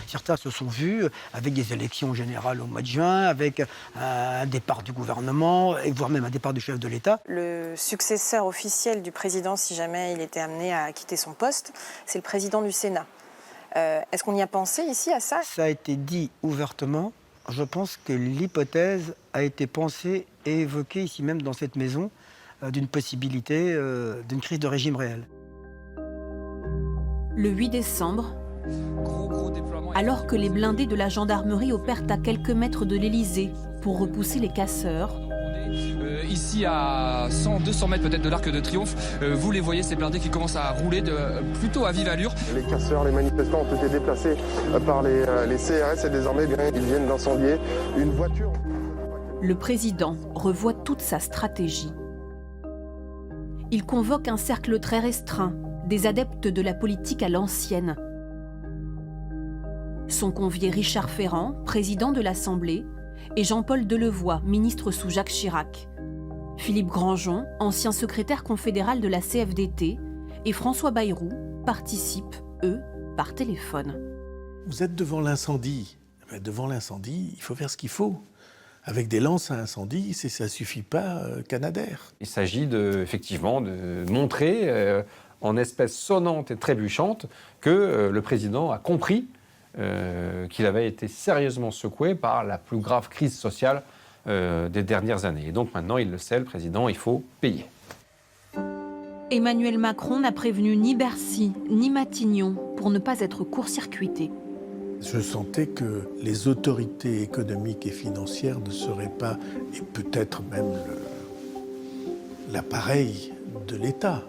Certains se sont vus avec des élections générales au mois de juin, avec un départ du gouvernement, et voire même un départ du chef de l'État. Le successeur officiel du président, si jamais il était amené à quitter son poste, c'est le président du Sénat. Est-ce qu'on y a pensé ici à ça? Ça a été dit ouvertement. Je pense que l'hypothèse a été pensée et évoquée ici même dans cette maison d'une possibilité d'une crise de régime réel. Le 8 décembre, alors que les blindés de la gendarmerie opèrent à quelques mètres de l'Élysée pour repousser les casseurs, ici à 100-200 mètres peut-être de l'Arc de Triomphe, vous les voyez, ces blindés qui commencent à rouler plutôt à vive allure. Les casseurs, les manifestants ont été déplacés par les CRS et désormais ils viennent d'incendier une voiture. Le président revoit toute sa stratégie. Il convoque un cercle très restreint, des adeptes de la politique à l'ancienne. Sont conviés Richard Ferrand, président de l'Assemblée, et Jean-Paul Delevoye, ministre sous Jacques Chirac. Philippe Grandjean, ancien secrétaire confédéral de la CFDT, et François Bayrou participent, eux, par téléphone. Vous êtes devant l'incendie. Devant l'incendie, il faut faire ce qu'il faut. Avec des lances à incendie, ça ne suffit pas, Canadair. Il s'agit effectivement de montrer en espèces sonnantes et trébuchantes que le président a compris qu'il avait été sérieusement secoué par la plus grave crise sociale des dernières années. Et donc maintenant, il le sait, le président, il faut payer. Emmanuel Macron n'a prévenu ni Bercy, ni Matignon pour ne pas être court-circuité. Je sentais que les autorités économiques et financières ne seraient pas, et peut-être même l'appareil de l'État,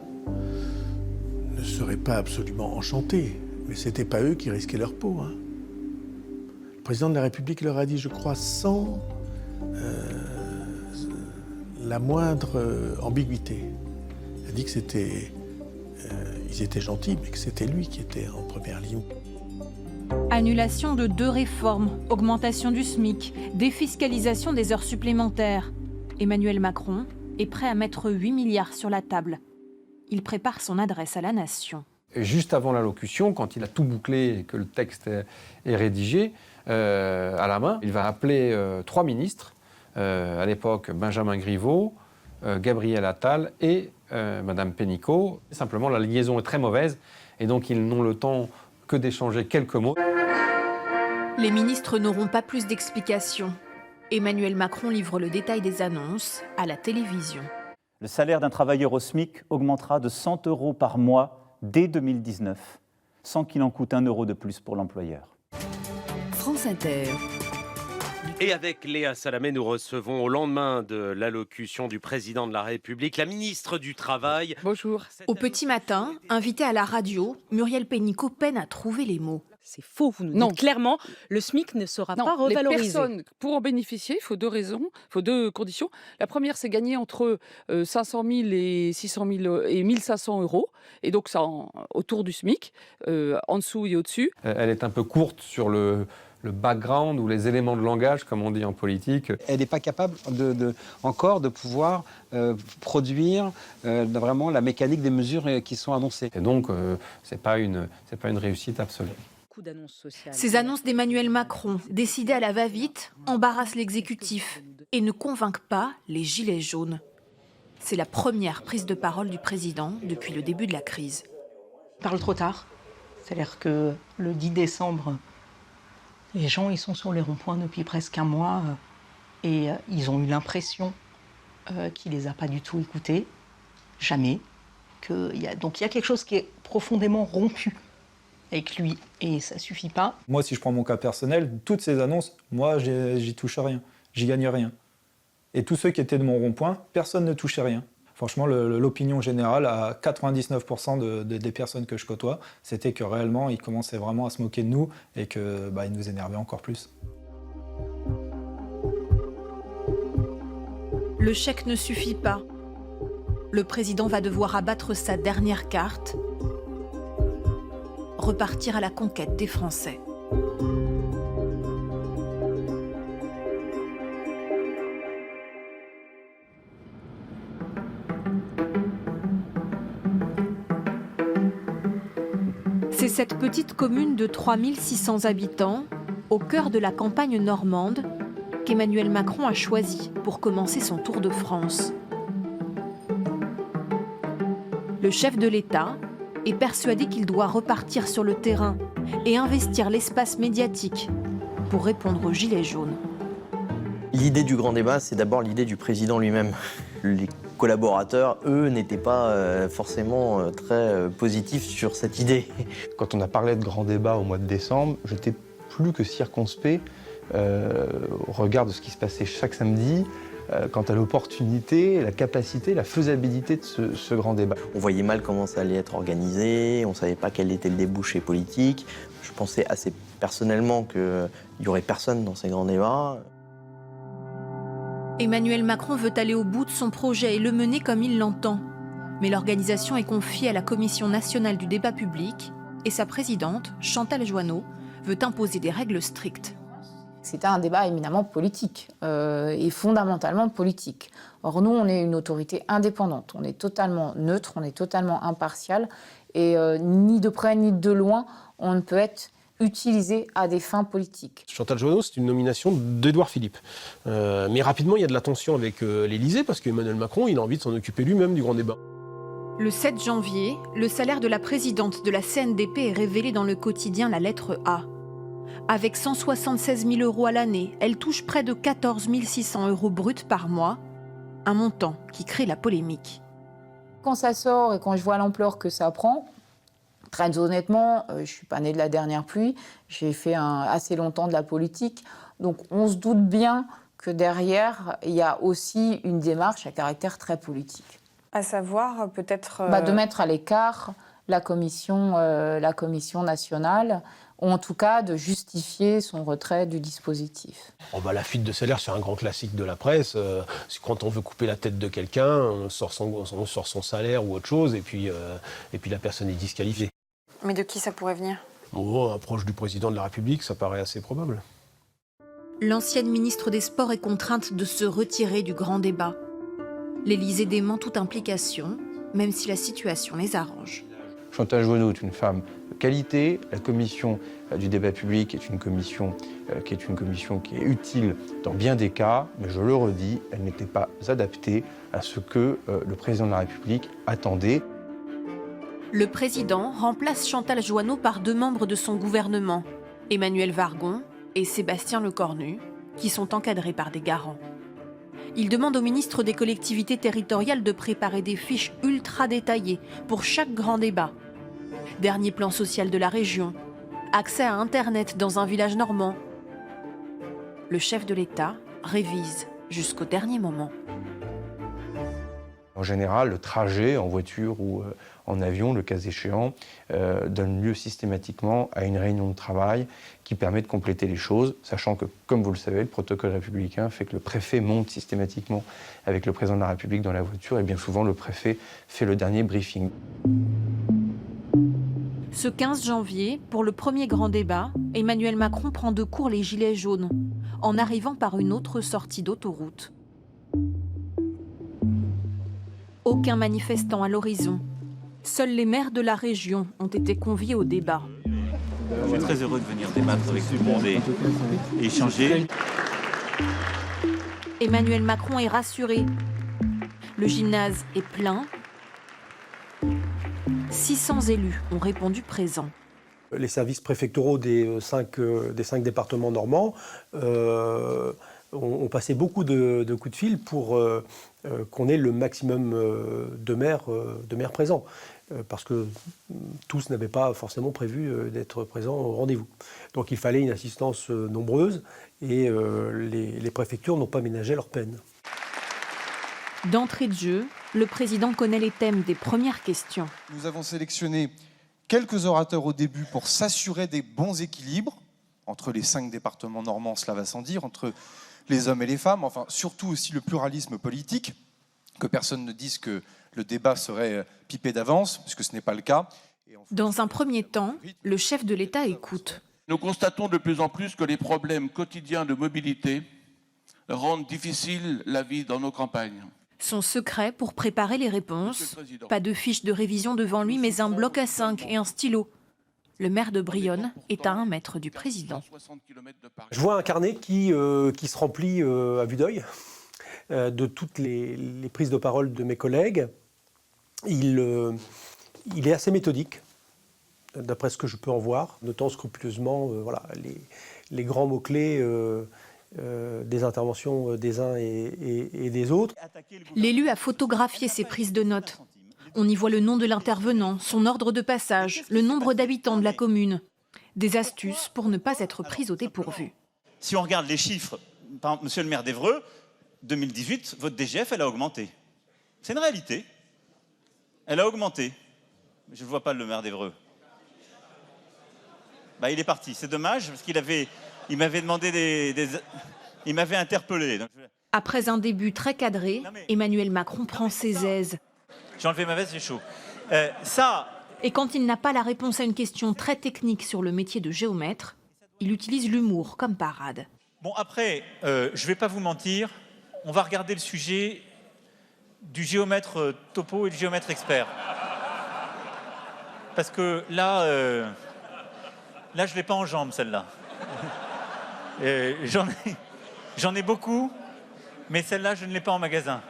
ne seraient pas absolument enchantés. Mais ce n'était pas eux qui risquaient leur peau. Le président de la République leur a dit, je crois, sans la moindre ambiguïté. Il a dit que ils étaient gentils, mais que c'était lui qui était en première ligne. Annulation de 2 réformes, augmentation du SMIC, défiscalisation des heures supplémentaires. Emmanuel Macron est prêt à mettre 8 milliards sur la table. Il prépare son adresse à la nation. Juste avant l'allocution, quand il a tout bouclé et que le texte est rédigé, à la main, il va appeler 3 ministres, à l'époque Benjamin Griveaux, Gabriel Attal et Madame Pénicaud. Simplement, la liaison est très mauvaise et donc ils n'ont le temps que d'échanger quelques mots. Les ministres n'auront pas plus d'explications. Emmanuel Macron livre le détail des annonces à la télévision. Le salaire d'un travailleur au SMIC augmentera de 100 € par mois dès 2019, sans qu'il en coûte 1 € de plus pour l'employeur. France Inter. Et avec Léa Salamé, nous recevons au lendemain de l'allocution du président de la République, la ministre du Travail. Bonjour. Au petit matin, invitée à la radio, Muriel Pénicaud peine à trouver les mots. C'est faux, vous nous dites clairement, le SMIC ne sera pas revalorisé. Les personnes, pour en bénéficier, il faut 2 raisons, il faut 2 conditions. La première, c'est gagner entre 500 000 et 600 000 et 1 500 €, et donc ça autour du SMIC, en dessous et au-dessus. Elle est un peu courte sur le background ou les éléments de langage, comme on dit en politique. Elle n'est pas capable encore de pouvoir produire vraiment la mécanique des mesures qui sont annoncées. Et donc, c'est pas une réussite absolue. Ces annonces d'Emmanuel Macron, décidées à la va-vite, embarrassent l'exécutif et ne convainquent pas les gilets jaunes. C'est la première prise de parole du président depuis le début de la crise. Il parle trop tard. C'est-à-dire que le 10 décembre, les gens ils sont sur les ronds-points depuis presque 1 mois et ils ont eu l'impression qu'il ne les a pas du tout écoutés. Jamais. Donc il y a quelque chose qui est profondément rompu avec lui et ça suffit pas. Moi, si je prends mon cas personnel, toutes ces annonces, moi, j'y touche rien, j'y gagne rien. Et tous ceux qui étaient de mon rond-point, personne ne touchait rien. Franchement, l'opinion générale, à 99% des personnes que je côtoie, c'était que réellement, ils commençaient vraiment à se moquer de nous et qu'ils nous énervaient encore plus. Le chèque ne suffit pas. Le président va devoir abattre sa dernière carte, repartir à la conquête des Français. C'est cette petite commune de 3600 habitants, au cœur de la campagne normande, qu'Emmanuel Macron a choisi pour commencer son tour de France. Le chef de l'État est persuadé qu'il doit repartir sur le terrain et investir l'espace médiatique pour répondre aux gilets jaunes. L'idée du grand débat, c'est d'abord l'idée du président lui-même. Les collaborateurs, eux, n'étaient pas forcément très positifs sur cette idée. Quand on a parlé de grand débat au mois de décembre, j'étais plus que circonspect au regard de ce qui se passait chaque samedi, quant à l'opportunité, la capacité, la faisabilité de ce grand débat. On voyait mal comment ça allait être organisé, on ne savait pas quel était le débouché politique. Je pensais assez personnellement qu'il n'y aurait personne dans ces grands débats. Emmanuel Macron veut aller au bout de son projet et le mener comme il l'entend. Mais l'organisation est confiée à la Commission nationale du débat public et sa présidente, Chantal Joanneau, veut imposer des règles strictes. C'était un débat éminemment politique et fondamentalement politique. Or, nous, on est une autorité indépendante, on est totalement neutre, on est totalement impartial et ni de près ni de loin, on ne peut être utilisé à des fins politiques. Chantal Joanneau, c'est une nomination d'Édouard Philippe. Mais rapidement, il y a de la tension avec l'Élysée parce qu'Emmanuel Macron, il a envie de s'en occuper lui-même du grand débat. Le 7 janvier, le salaire de la présidente de la CNDP est révélé dans le quotidien La Lettre A. Avec 176 000 € à l'année, elle touche près de 14 600 € bruts par mois, un montant qui crée la polémique. Quand ça sort et quand je vois l'ampleur que ça prend, très honnêtement, je ne suis pas née de la dernière pluie, j'ai fait assez longtemps de la politique, donc on se doute bien que derrière, il y a aussi une démarche à caractère très politique. À savoir, peut-être... De mettre à l'écart la commission nationale, ou en tout cas de justifier son retrait du dispositif. La fuite de salaire, c'est un grand classique de la presse. C'est quand on veut couper la tête de quelqu'un, on sort son salaire ou autre chose, et puis la personne est disqualifiée. Mais de qui ça pourrait venir ? Proche du président de la République, ça paraît assez probable. L'ancienne ministre des Sports est contrainte de se retirer du grand débat. L'Élysée dément toute implication, même si la situation les arrange. Chantal Joanneau est une femme de qualité. La commission du débat public est une commission qui est utile dans bien des cas, mais je le redis, elle n'était pas adaptée à ce que le président de la République attendait. Le président remplace Chantal Joanneau par 2 membres de son gouvernement, Emmanuel Wargon et Sébastien Lecornu, qui sont encadrés par des garants. Il demande au ministre des collectivités territoriales de préparer des fiches ultra détaillées pour chaque grand débat. Dernier plan social de la région, accès à Internet dans un village normand. Le chef de l'État révise jusqu'au dernier moment. En général, le trajet en voiture ou en avion, le cas échéant, donne lieu systématiquement à une réunion de travail qui permet de compléter les choses, sachant que, comme vous le savez, le protocole républicain fait que le préfet monte systématiquement avec le président de la République dans la voiture et bien souvent le préfet fait le dernier briefing. Ce 15 janvier, pour le premier grand débat, Emmanuel Macron prend de court les gilets jaunes, en arrivant par une autre sortie d'autoroute. Aucun manifestant à l'horizon. Seuls les maires de la région ont été conviés au débat. Je suis très heureux de venir débattre avec tout le monde et échanger. Emmanuel Macron est rassuré. Le gymnase est plein. 600 élus ont répondu présents. Les services préfectoraux des 5 départements normands ont passé beaucoup de coups de fil pour qu'on ait le maximum de maires présents. Parce que tous n'avaient pas forcément prévu d'être présents au rendez-vous. Donc il fallait une assistance nombreuse et les préfectures n'ont pas ménagé leur peine. D'entrée de jeu, le président connaît les thèmes des premières questions. Nous avons sélectionné quelques orateurs au début pour s'assurer des bons équilibres entre les 5 départements normands, cela va sans dire, entre les hommes et les femmes, enfin surtout aussi le pluralisme politique, que personne ne dise que le débat serait pipé d'avance, puisque ce n'est pas le cas. Dans un premier temps, le chef de l'État écoute. Nous constatons de plus en plus que les problèmes quotidiens de mobilité rendent difficile la vie dans nos campagnes. Son secret pour préparer les réponses, pas de fiche de révision devant lui, mais un bloc à 5 et un stylo. Le maire de Brionne est à 1 mètre du président. Je vois un carnet qui se remplit à vue d'œil de toutes les prises de parole de mes collègues. Il est assez méthodique, d'après ce que je peux en voir, notant scrupuleusement les grands mots-clés des interventions des uns et des autres. L'élu a photographié ses prises de notes. On y voit le nom de l'intervenant, son ordre de passage, le nombre d'habitants de la commune. Des astuces pour ne pas être pris au dépourvu. Si on regarde les chiffres, par exemple, monsieur le maire d'Évreux, 2018, votre DGF, elle a augmenté. C'est une réalité. Elle a augmenté. Je ne vois pas le maire d'Évreux. Bah, il est parti. C'est dommage, parce il m'avait demandé il m'avait interpellé. Donc Après un début très cadré, Emmanuel Macron prend ses aises. j'ai enlevé ma veste, j'ai chaud. Et quand il n'a pas la réponse à une question très technique sur le métier de géomètre, il utilise l'humour comme parade. Bon, après, je ne vais pas vous mentir, on va regarder le sujet du géomètre topo et du géomètre expert. Parce que là, je ne l'ai pas en jambes, celle-là. J'en ai beaucoup, mais celle-là, je ne l'ai pas en magasin.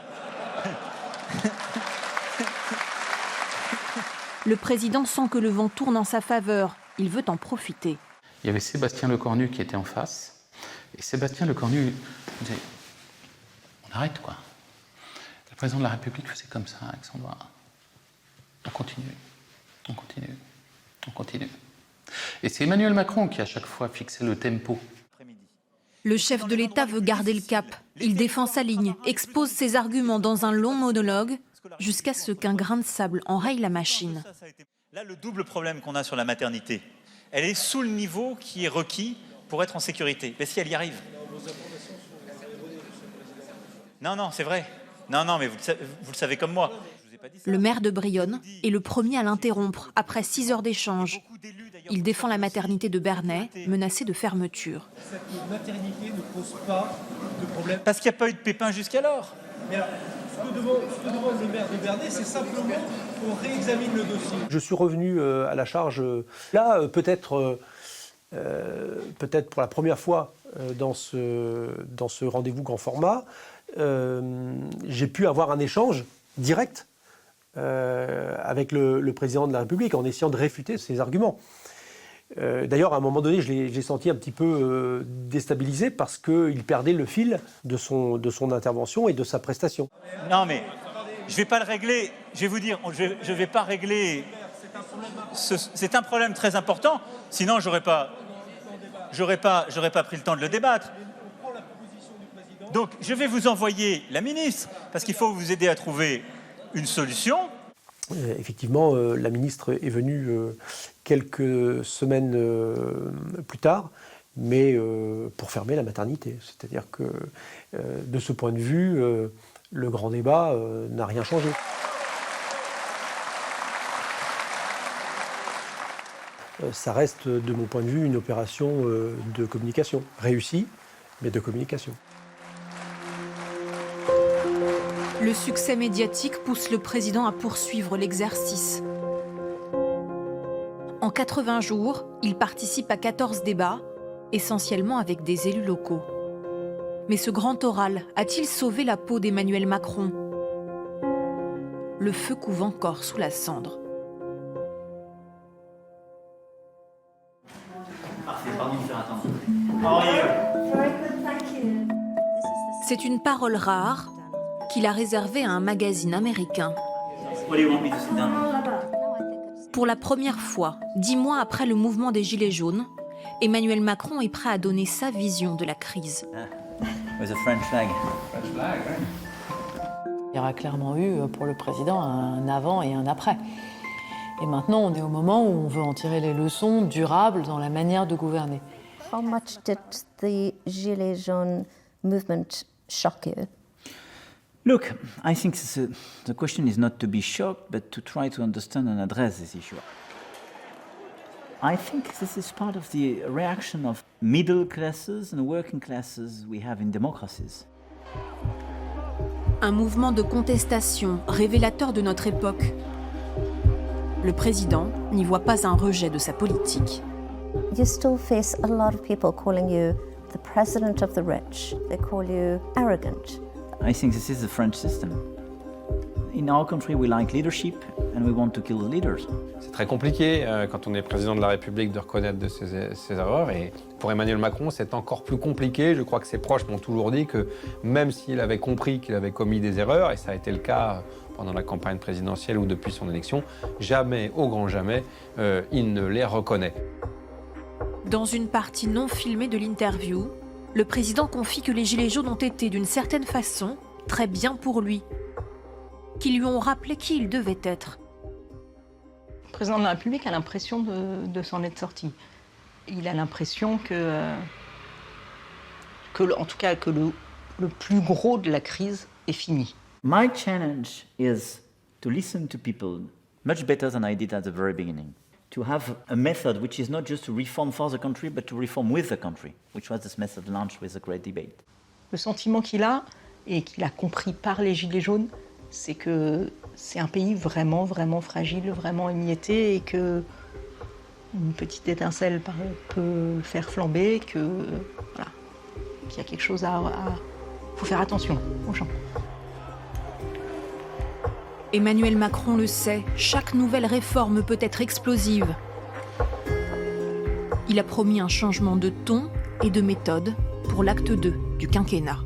Le président sent que le vent tourne en sa faveur. Il veut en profiter. Il y avait Sébastien Lecornu qui était en face. Et Sébastien Lecornu disait « On arrête, quoi. » Le président de la République faisait comme ça avec son doigt. On continue, on continue, on continue. Et c'est Emmanuel Macron qui, à chaque fois, fixait le tempo. Le chef de l'État veut garder le cap. Il défend sa ligne, expose ses arguments dans un long monologue, jusqu'à ce qu'un grain de sable enraye la machine. Là, le double problème qu'on a sur la maternité, elle est sous le niveau qui est requis pour être en sécurité. Mais si elle y arrive. Non, c'est vrai. Non, mais vous le savez comme moi. Le maire de Brionne est le premier à l'interrompre après 6 heures d'échange. Il défend la maternité de Bernay, menacée de fermeture. Cette maternité ne pose pas de problème. Parce qu'il n'y a pas eu de pépin jusqu'alors. Mais alors, ce que demande le maire de Bernay, c'est simplement qu'on réexamine le dossier. Je suis revenu à la charge là, peut-être pour la première fois dans ce rendez-vous grand format. J'ai pu avoir un échange direct avec le président de la République en essayant de réfuter ses arguments. D'ailleurs, à un moment donné, je l'ai senti un petit peu déstabilisé parce qu'il perdait le fil de son intervention et de sa prestation. Non, mais je ne vais pas le régler. Je vais vous dire, je ne vais pas régler. C'est un problème très important. Sinon, j'aurais pas pris le temps de le débattre. Donc, je vais vous envoyer la ministre parce qu'il faut vous aider à trouver une solution. Effectivement, la ministre est venue quelques semaines plus tard, mais pour fermer la maternité. C'est-à-dire que, de ce point de vue, le grand débat n'a rien changé. Ça reste, de mon point de vue, une opération de communication, réussie, mais de communication. Le succès médiatique pousse le président à poursuivre l'exercice. En 80 jours, il participe à 14 débats, essentiellement avec des élus locaux. Mais ce grand oral a-t-il sauvé la peau d'Emmanuel Macron? Le feu couve encore sous la cendre. Parfait, pardon de faire attendre. C'est une parole rare qu'il a réservée à un magazine américain. Pour la première fois, 10 mois après le mouvement des Gilets jaunes, Emmanuel Macron est prêt à donner sa vision de la crise. With a French flag. Il y aura clairement eu pour le président un avant et un après. Et maintenant, on est au moment où on veut en tirer les leçons durables dans la manière de gouverner. How much did the Gilets jaunes movement shock you? Look, I think the question is not to be shocked, but to try to understand and address this issue. I think this is part of the reaction of middle classes and working classes we have in democracies. Un mouvement de contestation révélateur de notre époque. Le président n'y voit pas un rejet de sa politique. You still face a lot of people calling you the president of the rich. They call you arrogant. I think this is the French system. In our country, we like leadership and we want to kill the leaders. C'est très compliqué quand on est président de la République de reconnaître de ses erreurs. Et pour Emmanuel Macron, c'est encore plus compliqué. Je crois que ses proches m'ont toujours dit que même s'il avait compris qu'il avait commis des erreurs, et ça a été le cas pendant la campagne présidentielle ou depuis son élection, jamais, au grand jamais, il ne les reconnaît. Dans une partie non filmée de l'interview, le président confie que les Gilets jaunes ont été, d'une certaine façon, très bien pour lui, qui lui ont rappelé qui il devait être. Le président de la République a l'impression de s'en être sorti. Il a l'impression en tout cas, que le plus gros de la crise est fini. My challenge is to listen to people much better than I did at the very beginning. To have a method which is not just to reform for the country, but to reform with the country, which was this method launched with the Great Debate. Le sentiment qu'il a, et qu'il a compris par les Gilets jaunes, c'est que c'est un pays vraiment, vraiment fragile, vraiment émietté, et que une petite étincelle peut le faire flamber, qu'il y a quelque chose à... faut faire attention aux gens. Emmanuel Macron le sait, chaque nouvelle réforme peut être explosive. Il a promis un changement de ton et de méthode pour l'acte 2 du quinquennat.